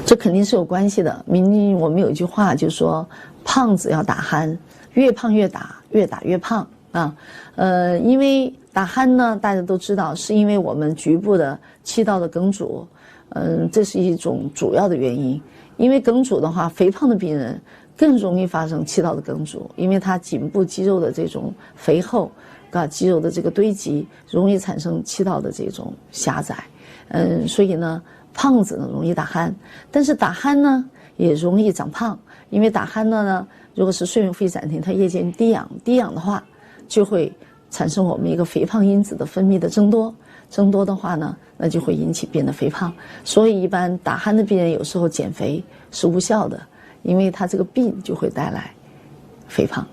这肯定是有关系的。我们有一句话就说，胖子要打鼾，越胖越打，越打越胖啊。因为打鼾呢，大家都知道，是因为我们局部的气道的梗阻，这是一种主要的原因。因为梗阻的话，肥胖的病人更容易发生气道的梗阻，因为他颈部肌肉的这种肥厚，肌肉的这个堆积，容易产生气道的这种狭窄。所以呢，胖子呢容易打鼾，但是打鼾呢也容易长胖，因为打鼾呢，如果是睡眠呼吸暂停，它夜间低氧的话，就会产生我们一个肥胖因子的分泌的增多的话呢，那就会引起变得肥胖。所以一般打鼾的病人有时候减肥是无效的，因为他这个病就会带来肥胖。